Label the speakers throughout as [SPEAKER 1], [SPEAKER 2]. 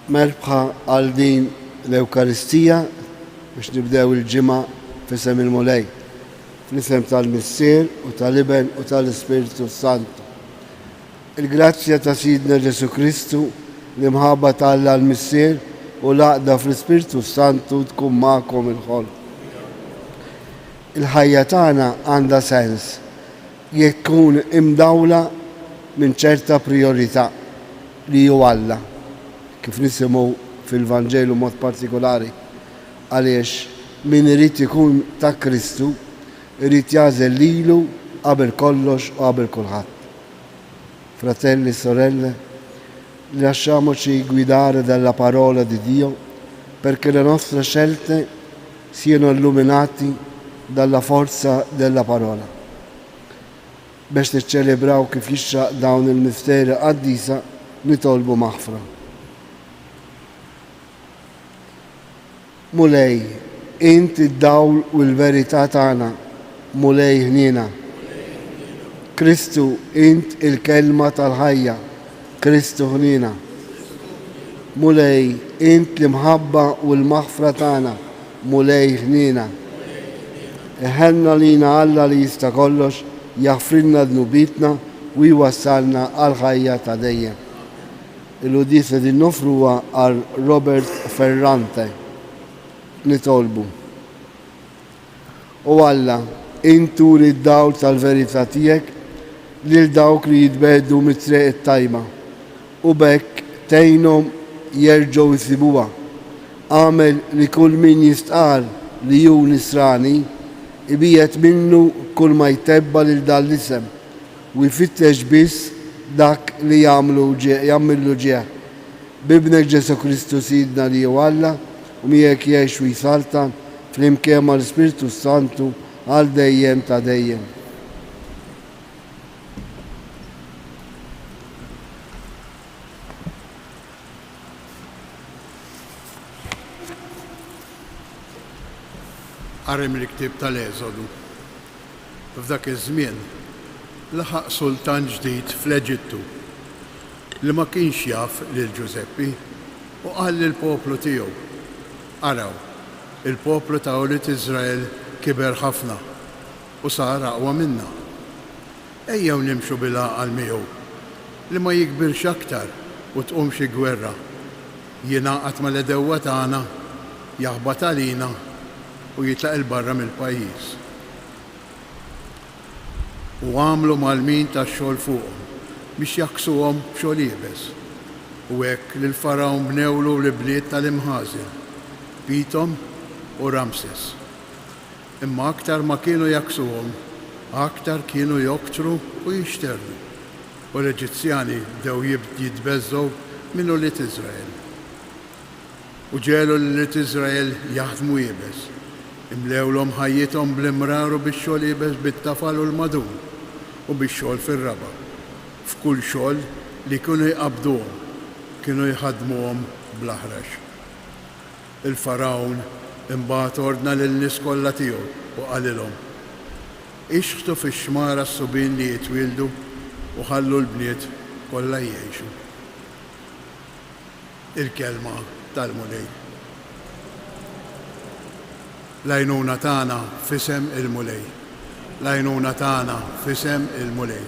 [SPEAKER 1] Merbħa għal din l-Ewkaristija biex nibdew il-ġimgħa f'isem il-Mulej, fl-isem tal-Missier u tal-Iben u tal-Ispiritu Santu. Il-grazzja ta' Sidna Ġesu Kristu li mħabba tal-Alla l-Missier u l-għaqda fl-Ispiritu Santu tkun magħkom il-ħol. Il-ħajja tagħna għandha sens jekk tkun imdawla minn ċerta priorità li hu Alla, kif nisimgħu fil-Vanġelu mod partikolari, għaliex min irid ikun ta' Kristu irid jażel lilu qabel kollox u qabel kulħadd. Fratelli e sorelle, lasciamoci guidare dalla parola di Dio perché le nostre scelte siano illuminati dalla forza della parola. Biex niċċelebraw kif jixraq dawn il-misteri qaddisa nitolbu maħfra. Mulej, inti d-dawl u l-verità tagħna, mulej ħnina. Kristu, int il-kelma tal-ħajja, Kristu ħnina. Mulej, int l-imħabba u l-maħfra tagħna, mulej ħnina. Iħenna lina Alla li jista' kollox jaħfrilna dnubitna u jwassalna għal-ħajja ta' dejjem. Il-udisa din nofruha għal Robert Ferrante. Nitolbu. U Alla, intur id-dawl tal-verità tiegħek lil dawk li jitbeddu mit-triq it-tajba u bekk tgħinhom jerġgħu jsibuha. Għamel li kull min jistqal li hu nisrani ibiet minnu kull ma jtebba lil dan l-isem u jfittex biss dak li jagħmlu ġieħ. Bibnek Ġesu Kristu Sidna li hu Alla u miegħek jgħix u jsaltan fl-imkien mal-Ispiritu Santu għal dejjem ta' dejjem.
[SPEAKER 2] Qarem l-ktib tal-Eżodu. F'dak iż-żmien laħaq sultan ġdid fl-Eġittu li ma kienx jaf lil Ġuseppi u qal lill-poplu tiegħu: Araw, il-poplu ta' Awlit Iżrael kiber ħafna u sar aqwa minna. Ejjew nimxu bil-għaqal miegħu li ma jikbirx aktar u tqum xi gwerra, jingħaqad mal-edewwa tagħna, jaħbad għalina u jitlaq il-barra mill-pajjiż. U għamlu mal-min tax-xogħol fuqhom biex jaksuhom b'xogħol iebes. U hekk lil Farawn bnewlu l-bliet tal-imħażin, Pitom u Ramses. Imma aktar ma kienu jaksuhom, aktar kienu joktru u jixterru. U l-Eġizzjani bdew jitbeżżgħu minn Awlit Iżrael. U ġelu l-Awlit Iżrael jaħdmu iebes. Imlewlhom ħajjithom bl-imrar u bix-xogħol iebes bit-tafal u l-madun u bix-xogħol fir-raba. F'kull xogħol li kienu jqabduhom kienu jħaddmuhom bl-aħrax. Il-Farawn imbagħad ordna lin-nies kollha tiegħu u qalilhom: ixħtu fix-xmara s-subien li jitwildu u ħallu l-bniet kollha jgħixu. Il-kelma tal-Mulej. L-għajnuna tagħna f'isem il-Mulej. L-għajnuna tagħna f'isem il-Mulej.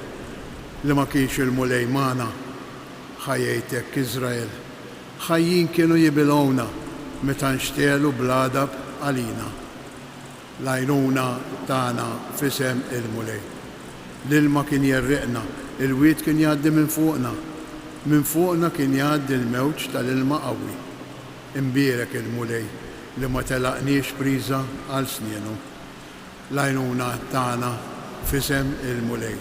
[SPEAKER 2] Li ma kienx il-Mulej magħna ħajjejtek Iżrael. Ħajjin kienu jibilgħuna meta nxtielu bl-għadab għalina. L-għajnuna tagħna f'isem il-Mulej. L-ilma kien jerriqna, il-wied kien jgħaddi minn fuqna kien jgħaddi l-mewġ tal-ilma qawwi. Imbierek il-Mulej li ma telaqniex priża għal snienu. L-għajnuna tagħna f'isem il-Mulej.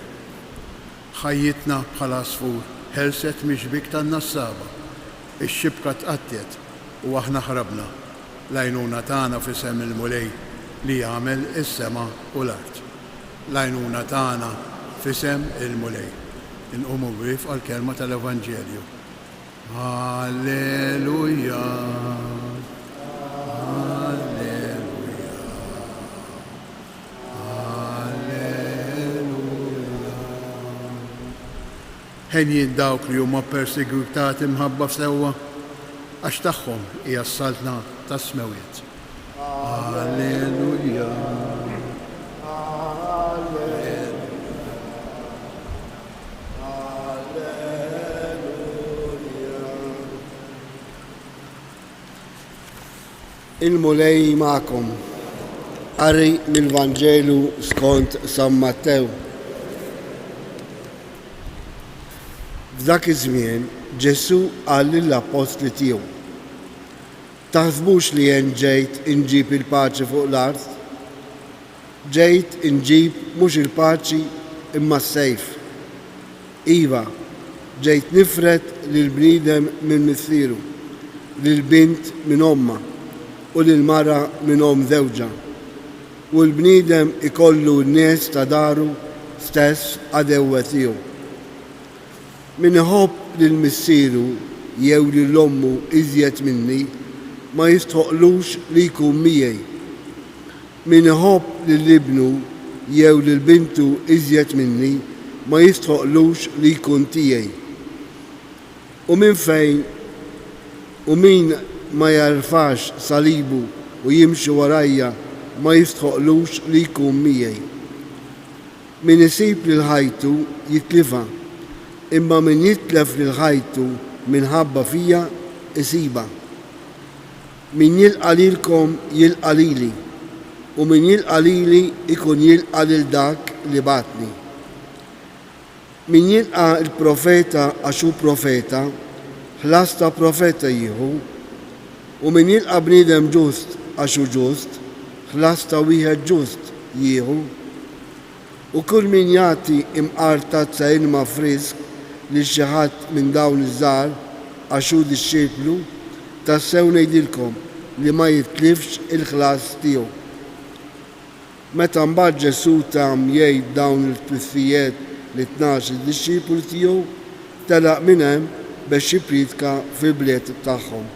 [SPEAKER 2] Ħajjitna bħala sfur ħelset mixbik tan-nassaba, ix-xibka tqattiet u aħna ħrabna. L-għajnuna tagħna f'isem il-Mulej li jagħmel is-sema u l-art. L-għajnuna tagħna f'isem il-Mulej. Inqumu wqif għall-kelma tal-Evanġelju. Alleluja. Alleluja. Alleluja. Ħen dawk li huma persegwitati mħabba f'sewwa għax tagħhom hija s-saltna tas-smewiet. Alleluja.
[SPEAKER 1] Il-mulej ma'kom. Qari mill-Vanġelu skont San Mattew. F'dak iż-żmien Ġesu qal lill-apostli tiegħu: taħsbux li jien ġejt inġib il-paċi fuq l-art? Ġejt inġib mhux il-paċi imma s-sejf. Iva, ġejt nifret lill-bniedem minn missieru, lill-bint minn omma u lill-mara minn żewġa. U l-bniedem ikollu n-nies ta' daru stess għadewwa tiegħu. Min iħobb lill-missieru jew lill-ommu iżjed minni ma jistħoqlux li jkun miegħi. Min iħobb lill-ibnu jew lill-bintu iżjed minni ma jistħoqlux li jkun tiegħi. U min ma jarfax salibu u jimxi warajja ma jistħoqlux li jkun miegħi. Min isib lil ħajtu jitlifa, imma min jitlef lil ħajtu minħabba fija isiba. Min jilqa lilkom jilqa lili, u min jilqa lili ikun jilqa lil dak li batni. Min jilqa il-profeta għax hu profeta, ħlas ta' profeta jieħu, u min jilqa bniedem ġust għax hu ġust, ħlas ta' wieħed ġust jieħu. U kull min jagħti imqar tazza ilma frisk li xi ħadd minn dawn iż-żgħar għax hu dixxiplu, tassew ngħidilkom li ma jitlifx il-ħlas tiegħu. Meta mbagħad Ġesu tam jgħid dawn il-twissijiet li 12 dixxiplu tiegħu, telaq minn hemm biex jippridka fil-bliet tagħhom.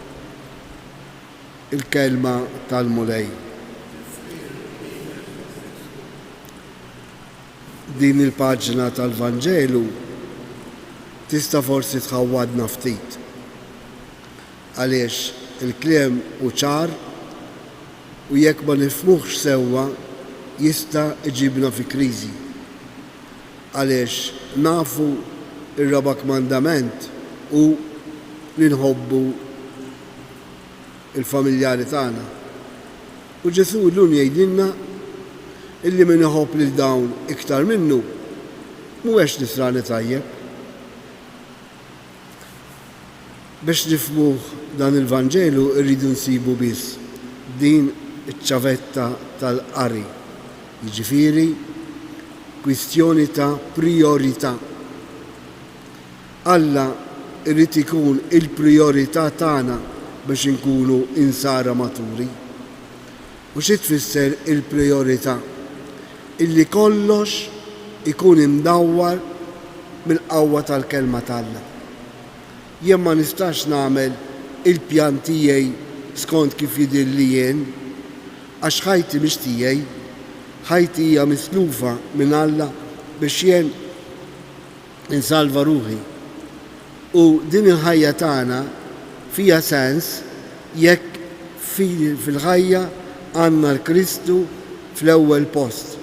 [SPEAKER 1] Il-kelma tal-mulej. Din il-paġna tal-Vanġelu tista' forsi tħawwadna ftit. Għaliex il-kliem hu ċar u jekk ma nifhmuhx sewwa jista' iġibna fi kriżi. Għaliex nafu ir-raba' kmandament u li nħobbu il-familjari tagħna. U Ġesu llum jgħidilna illi min iħobb lil dawn iktar minnu mhuwiex nisrani tajjeb. Biex nifhmuh dan il-Vanġelu rridu nsibu biss din iċ-ċavetta tal-qari. Jiġifieri kwistjoni ta' prijorità. Alla irrid ikun il-prijorità tagħna biex inkunu insara maturi. U xi tfisser il-prijorità? Illi kollox ikun imdawwar mill-qawwa tal-kelma tagħna. Jien ma nistax nagħmel il-pjan tiegħi skont kif jidhirli jien, għax ħajti mhix tiegħi, ħajti hija mislufa minn Alla biex jien insalva ruħi. U din il-ħajja tagħna fija sens jekk fil-ħajja għandna l-Kristu fl-ewwel post.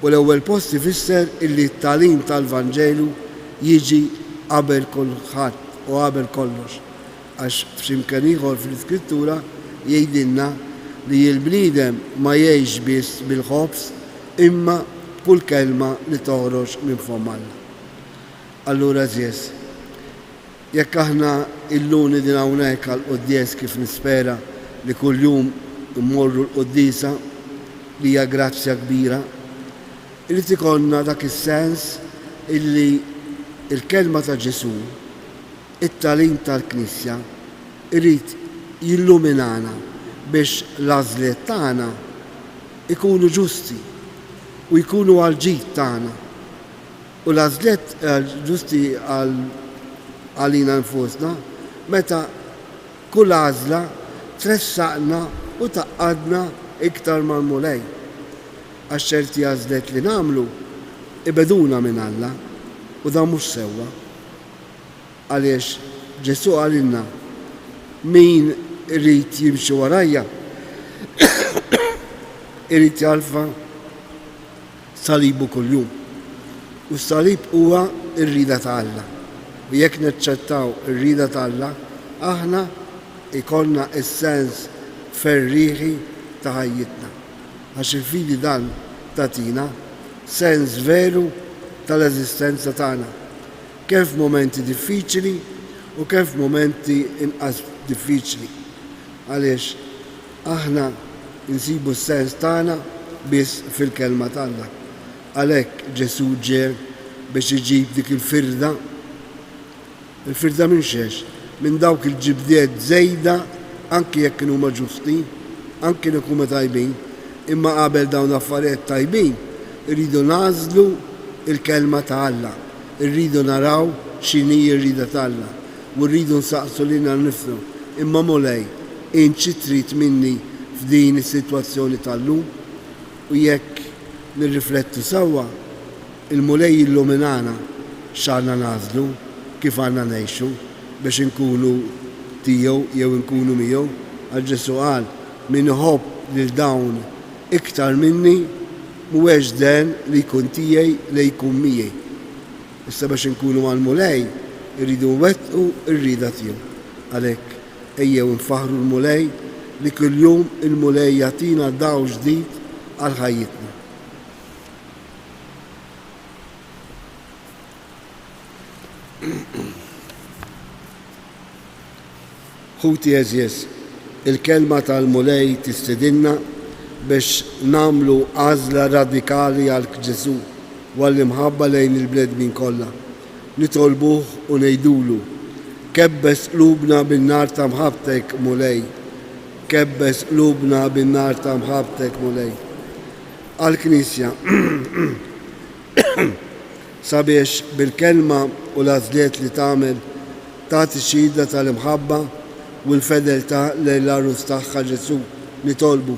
[SPEAKER 1] U l-ewwel post ifisser illi t-tagħlim tal-Vanġelu jiġi qabel kulħadd u qabel kollox. Għax f'ximkien ieħor fl-Iskrittura jgħidilna li l-bniedem ma jgħix biss bil-ħobs imma kull kelma li toħroġ minn fom Alla. Allura żies, jekk aħna illum din hawnhekk għall-quddies kif nispera li kuljum immorru l-quddisa li hija grazzja kbira, irid ikollna dak is-sens illi il-kelma ta' Ġesu, it-tagħlim tal-Knisja irid jilluminana biex l-għażliet tagħna ikunu ġusti u jkunu għal-ġid tagħna. U l-għażliet ġusti għalina nfusna meta kull għażla tressaqna u taqqadna iktar mal-mulej. Għax ċerti għażliet li nagħmlu ibeduna minn Alla u dan mhux sewwa. Għaliex Ġesu għalilna min irrid jimxi warajja irrid jarfa salibu kuljum. U s-salib huwa r-rida ta' Alla. U jekk naċċettaw ir-rida ta' Alla, aħna ikollna is-sens ferriħi ta' ħajjitna. Għax il-fidi dan tatina sens veru tal-eżistenza tagħna. Kif momenti diffiċli u kif momenti inqas diffiċli. Għaliex aħna insibu s-sens tagħna biss fil-kelma tagħna. Għalhekk Ġesu ġie biex iġib dik il-firda. Il-firda minn xex? Minn dawk il-ġibdiet żejda anki jekk kienu huma ġusti, anki jekk huma tajbin, imma qabel dawn affarijiet tajbin irridu nażlu il-kelma ta' Alla. Irridu naraw x'inhi r-rida ta' Alla u rridu nsaqsu lilna nnifsu imma mulej inti trid minni f'din is-sitwazzjoni tal-lum u jekk nirriflettu sewwa il-mulej illuminana x'għandna nażlu kif għandna ngħixu biex inkunu tiegħu jew inkunu miegħu għal Ġesu qal min iħobb lil dawn iktar minni mhuwiex den li jkun tiegħi li jkun miegħi. Issa biex inkunu mal-mulej irridu nwettqu r-rida tiegħu. Għalhekk ejjew nfaħru l-mulej li kuljum il-mulej jagħtina daw ġdid għal ħajjitna. Ħuti eżjes, il-kelma tal-mulej tistedinna biex namlu għażla radikali għal Ġesu u għall-imħabba lejn il-bledmin kollha. Nitolbuh u ngħidulu kebbes qlubna bin-nar ta' mħabbtek mulej. Kebbes qlubna bin-nar ta' mħabbtek mulej. Għall-Knisja sabiex bil-kelma u l-għażliet li tagħmel tagħti xhieda tal-imħabba u l-fedeltà lejn l-arus tagħha Ġesu nitolbu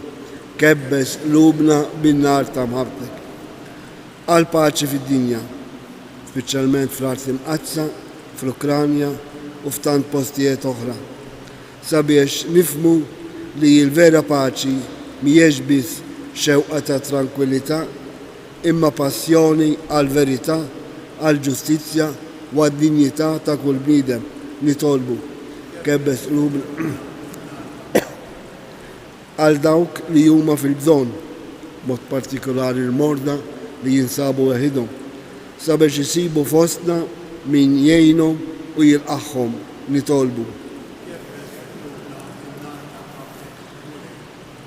[SPEAKER 1] kebbes qlubna bin-nar ta' mħabbtek. Għal paċi fid-dinja, speċjalment fl-Art Imqazza, fl-Ukranja u f'tant postijiet oħra. Sabiex nifhmu li l-vera paċi mhijiex biss xewqa ta' tranquillità, imma passjoni għal verità, għal ġustizzja u għad-dinjità ta' kull bniedem nitolbu kebbes qlubna għal dawk li huma fil-bżonn, mod partikolari l-morda li jinsabu weħidhom, sabiex isibu fostna min jgħinhom u jilqaħħom nitolbu.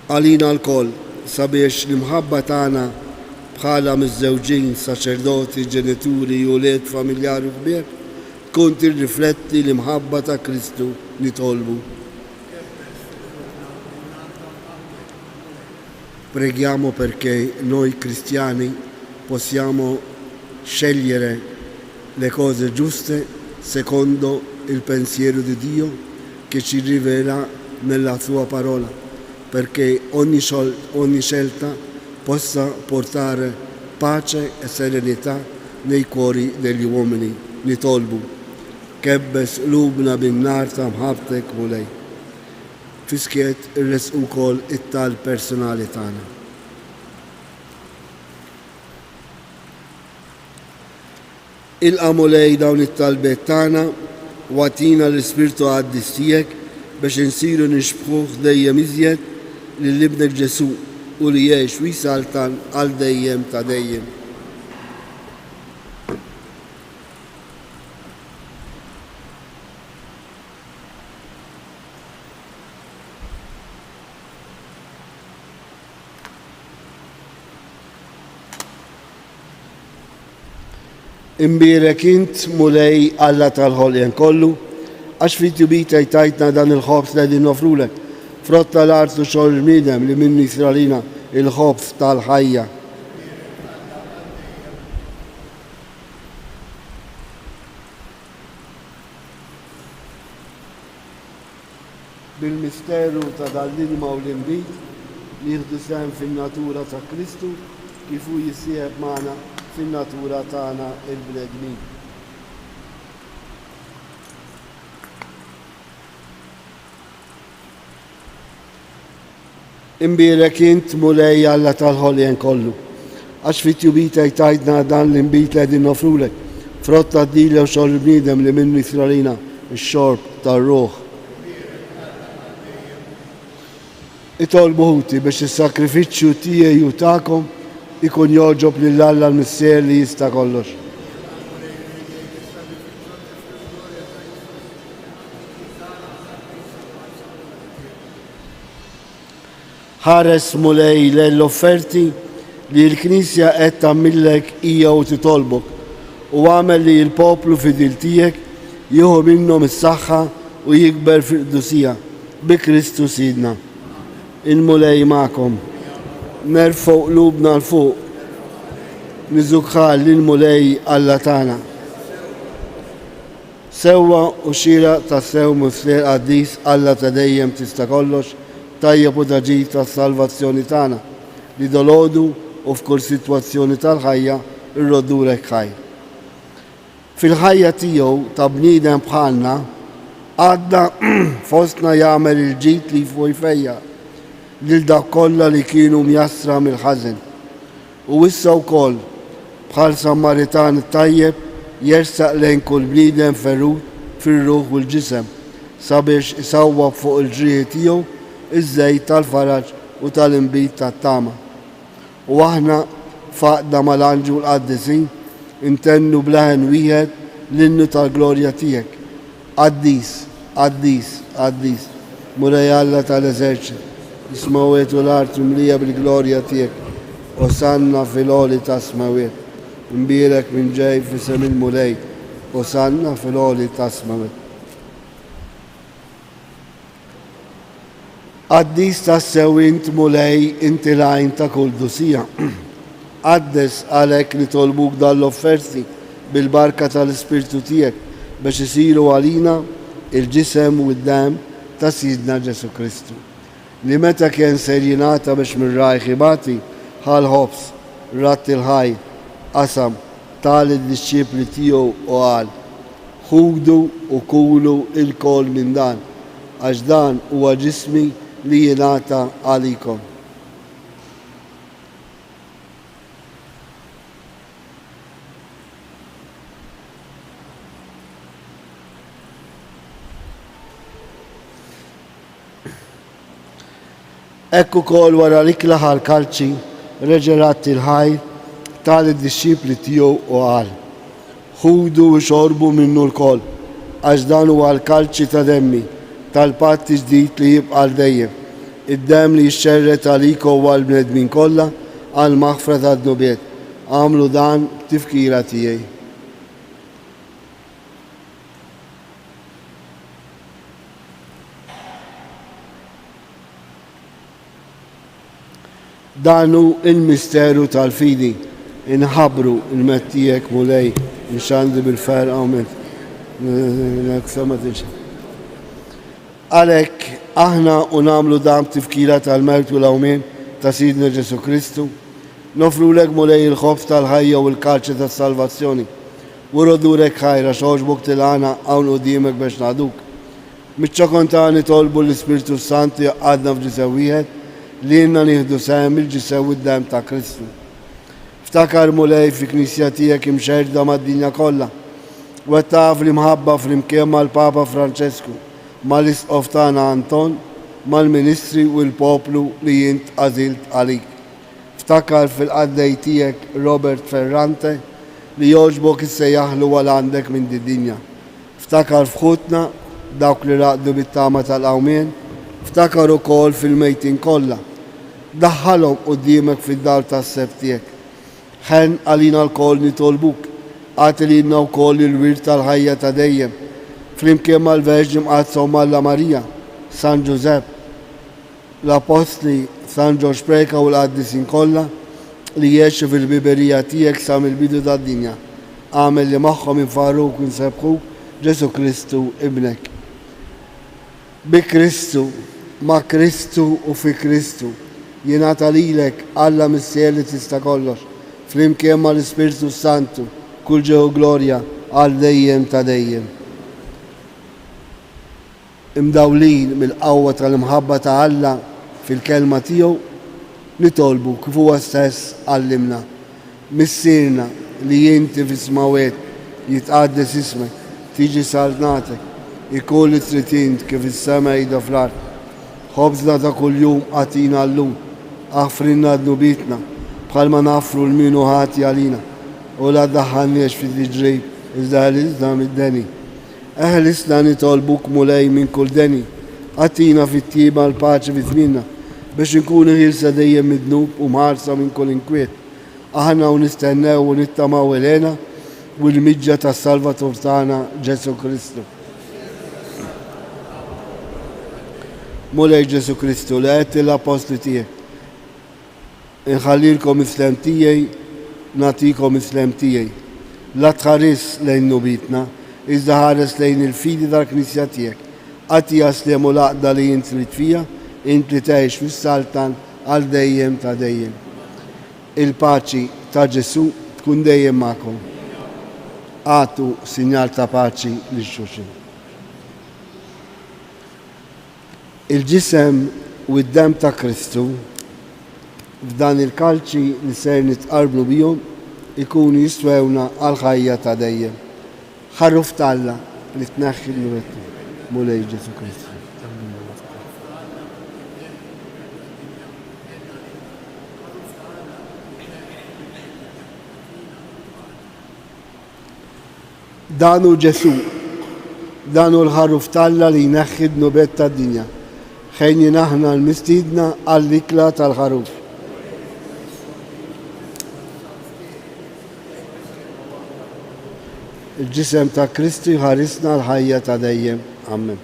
[SPEAKER 1] Għalina l-koll sabiex l-imħabba tagħna bħala miż-żewġin, saċerdoti, ġenituri u wlied familjari kbier tkun tirrifletti l-imħabba ta' Kristu nitolbu. Preghiamo perché noi cristiani possiamo scegliere le cose giuste secondo il pensiero di Dio che ci rivela nella sua parola, perché ogni scelta possa portare pace e serenità nei cuori degli uomini. Nitolbu kebbes qlubna bin-nar ta' mħabbtek mulej. Fiskiet irresqu wkoll it-tal personali tagħna. Ilqa' mulej dawn it-talbiet tagħna u għatina l-Ispirtu Qaddis tiegħek biex insiru nixbħuh dejjem iżjed lill-Ibnek Ġesu u li jgħix u jsaltan għal dejjem ta' dejjem. Imbierek int mulej Alla tal-ħolqien kollu, għax fit-tibita jtajtna dan il-ħobs li din nofrulek, frott tal-art u xogħol bniedem li minnu jisralina il-ħobs tal-ħajja. Bil-misteru ta' dal-ilma u l-imbit li jieħdu sehem fin-natura ta' Kristu kif hu jissieħeb magħna fin-natura tagħna il-bnedmin. Imbirek int mulej Alla tal-ħoljen kollu. Għax fit-tjubita jtajdna dan l-imbit li għedin nofrulek. Frotta d-dile u xorb bnidem li minnu jisralina il-xorb tar-ruħ. Itolbu ħuti biex il-sakrifiċċju tiegħi u tagħkom ikun joġob lill-Alla l-missier li jista' kollox. Ħares mulej l-offerti li l-Knisja qed tagħmillek hija u titolbok u għamel li l-poplu fidil tiegħek jieħu minnhom is-saħħa u jikber fil-qdusija bi Kristu Sidna. Il-mulej magħkom. Nerfgħu qlubna l fuq. Niżukħal lill-mulej Alla tagħna. Sewwa u xira tas-sew Muslier Qaddis Alla ta' dejjem tista' kollox tajjeb u taġid tas-salvazzjoni tagħna li dolodu u f'kull sitwazzjoni tal-ħajja irrodulek ħajr. Fil-ħajja tiegħu ta' bniedem bħalna għadda fostna jagħmel il-ġid li fuq jfejja lil dak kollha li kienu mjassra mill-ħażen. U issa wkoll bħal Samaritan tajjeb jersaq lejn kull bniedem ferrut fir-ruħ u l-ġisem sabiex isawwab fuq il-ġrieħ tiegħu iż-żejt tal-faraġ u tal-inbit tat-tama. U aħna faqda mal-anġu l-qaddisin intennu blaħen wieħed l-innu tal-glorja tiegħek. Qaddis, qaddis, qaddis, mulej Alla tal-eżerċit, ismawiet u l-art mlija bil-glorja tiegħek. Osanna fil-oli ta' smawiet, imbirek minn ġej fisem il-mulej, osanna fil-oli ta' smawiet. Qaddis tassew int mulej inti lajn ta' kull dusija. Qaddes għalhekk li tolbuk dal-offerti bil-barka tal-Ispirtu tiegħek biex isiru għalina il-ġisem u d-dam ta' Sidna Ġesu Kristu. Li meta kien ser jingħata biex mir-rajħ ibati ħal ħobs, rat il-ħaj, qasam tal id-disċipli tiegħu u qal: ħudu u kulu il-kol minn dan, għax dan huwa ġismi li jingħata għalikom. Ekku kol wara l-iklaħa l-kalċi reġerat il-ħaj tal-disċipli tiegħu u qal: ħudu u xorbu minnu l-kol, għax dan huwa l-kalċi ta' demmi tal-patti ġdid li jibqa' dejjem. Id-dem li jxxerret għalikom għal bnedmin kollha għal maħfra tad-nubiet. Għamlu dan tifkira tiegħi. Danu il-misteru tal-fidi, inħabru il-mettijek mulej, nxandi bil-fer għawmet. Għalek, aħna unamlu dam tifkira tal-mewt u l-awmin ta' Sidna Ġesu Kristu, nofru lek mulej il-ħof tal-ħajja u l-kalċa tal-salvazzjoni, u rodurek ħajra xoġbuk til-għana għawn u dimek biex naduk. Mitċa kontani tolbu l-Ispirtu Santi għadna f'ġisewiħed li jenna nieħdu sehem il-ġisew id-dem ta' Kristu. Ftakar mulej fi knisja tiegħek imxerda mad-dinja kollha, u taf li mħabba flimkien mal-Papa Franċesku, mal-isqof tagħna Anton, mal-Ministri u l-poplu li jint għażilt għalik. Ftakar fil-qaddej tiegħek Robert Ferrante li jogħġbok issejjaħlu għal għandek minn di-dinja. Ftakar f'ħutna dawk li raqdu bit-tama tal-qawmien, ftakar ukoll fil-mejtin kollha. Daħħalhom quddiemek fid-dar tas-seb tiegħek. Ħen għalina l-koll nitolbuk, għati lilna wkoll il-wirt tal-ħajja ta' dejjem, flimkien mal-Verġi mqazza u Malla Marija, San Giuseppe, l-Apostli San Ġorġ Preka u l-qaddisin kollha li jgħixu fil-biberija tiegħek sa mill-bidu tad-dinja. Għamel li magħhom infarruk u nsebħuk Ġesu Kristu ibnek. Bi Kristu, ma' Kristu u fi Kristu, jingħata lilek Alla missier li tista' kollox, flimkien mal-Ispirtu Santu, kull ġew glorja għal dejjem ta' dejjem. Imdawlin mill-qawwa tal-imħabba ta' Alla fil-kelma tiegħu nitolbu kif huwa stess għallimna. Missierna li inti fis-smawet jitqaddes ismek, tiġi saltnatek, ikun li trid int kif is-sema jgħidha fl-ard. Ħobżna ta' kuljum għatina llum, aħfrinna dnubitna bħalma nafru l-minu ħati għalina u la ddaħħalniex fid-ġrejb iżda ħlisna mid-deni. Eħlisna nitolbuk mulej minn kull deni, għatina fit-tiba l-paċi fi żmienna biex inkunu ħilsa dejjem mid-dnub u mħarsa minn kull inkwiet. Aħna u nistennew u nittamaw elena u l-miġġa tas-Salvatur tagħna Ġesu Kristu. Mulej Ġesu Kristu li għedt l-apostli tiegħek. Inħallilkom islem tiegħi, nagħtikom islem tiegħi. La tħares lejn nubitna, iżda ħares lejn il-fidi tal-Knisja tiegħek. Għati jaslem u laqda li jint trid fija, int li tgħix fis-saltan għal dejjem ta' dejjem. Il-paċi ta' Ġesu tkun dejjem magħkom. Għatu sinjal ta' paċi lil xulxin. Il-ġisem u d-dem ta' Kristu f'dan il-kalċi li ser nitqarblu bihom ikunu jistwewna għal ħajja ta' dejjem. Ħarruf talla li tneħħi l-nurettu mulej Ġesu Kristu. Danu Ġesu, danu l-ħarruf talla li jneħħi d-nubet ta' dinja. Ħejni naħna l-mistidna għall-ikla tal-ħarruf. Il-ġisem ta' Kristu jħarisna l-ħajja ta' dejjem. Amen.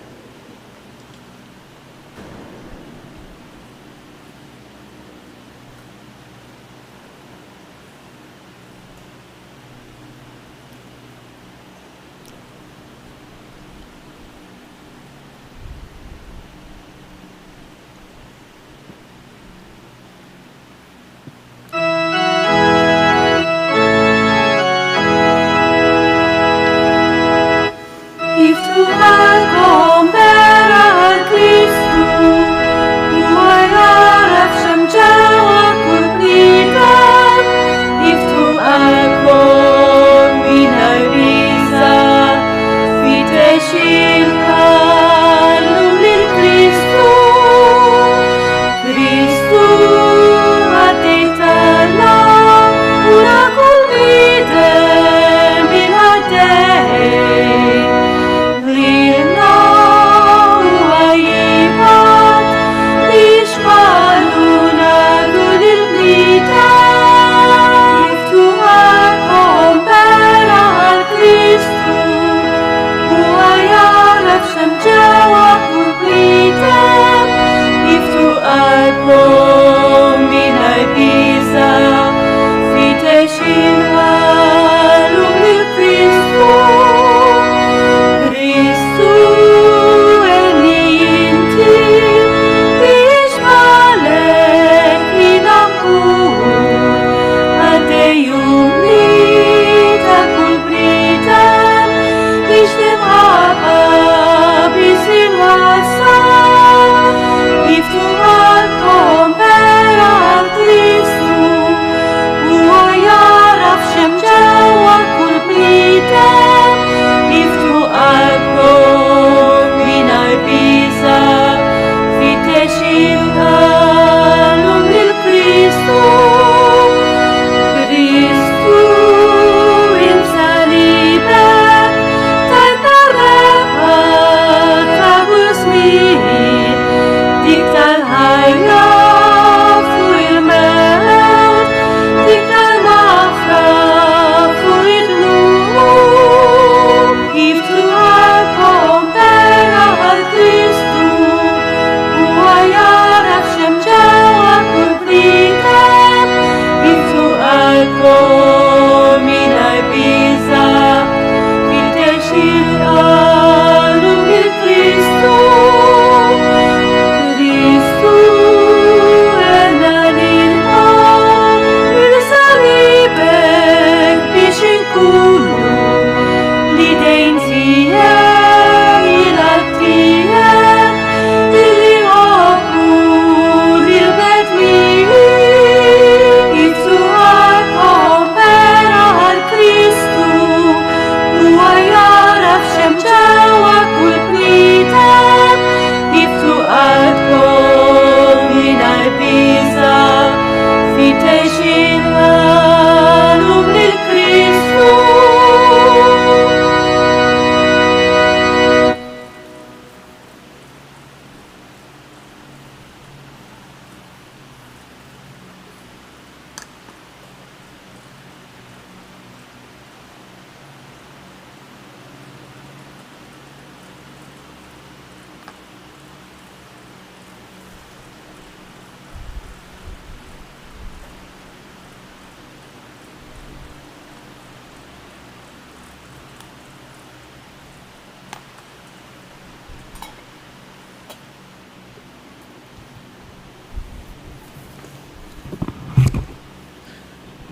[SPEAKER 3] Li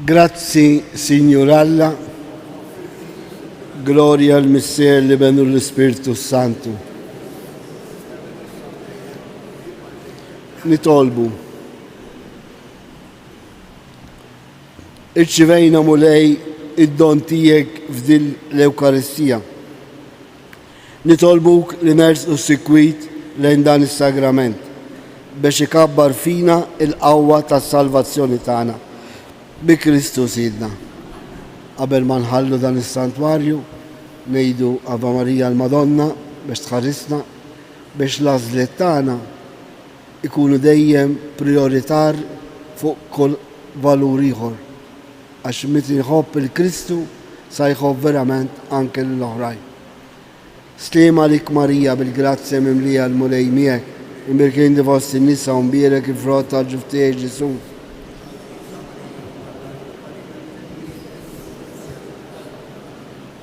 [SPEAKER 1] Grazzi, Signoralla, gloria al Messie, l'Ibn u l-Spiritu Santu. Nitolbu. Irċivejna mulej id-don tijek f'dil l-Eukaristija. Nitolbuk li nersqu sikwit lejn dan is-sagrament biex ikabbar fina il-qawwa tas-salvazzjoni tagħna bi Kristu Sidna. Qabel ma nħallu dan is-santwarju ngħidu Ave Marija l-Madonna biex tħarrisna biex l-għażliet tagħna ikunu dejjem prioritar fuq kull valur ieħor. Għax meta jħobb il-Kristu sa jħobb verament anke l-oħrajn. Slima lik Marija bil-grazzja mimlija l-mulej miegħek, imbirkin di vostri nisa u mbirek il-frott tal-ġuftej Ġesu.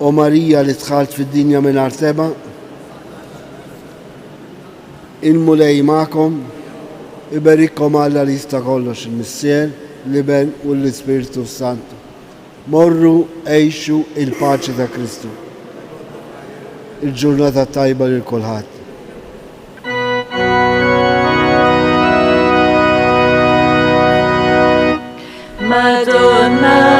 [SPEAKER 1] O Marija li tħalt fid-dinja mingħajr teba, il-mulej magħkom, iberikkom Alla li jista' kollox il-Missier, l-Iben u l-Ispiritu Santu. Morru għejxu il-paċi ta' Kristu. Il-ġurnata tajba lil kulħadd.
[SPEAKER 3] Madonna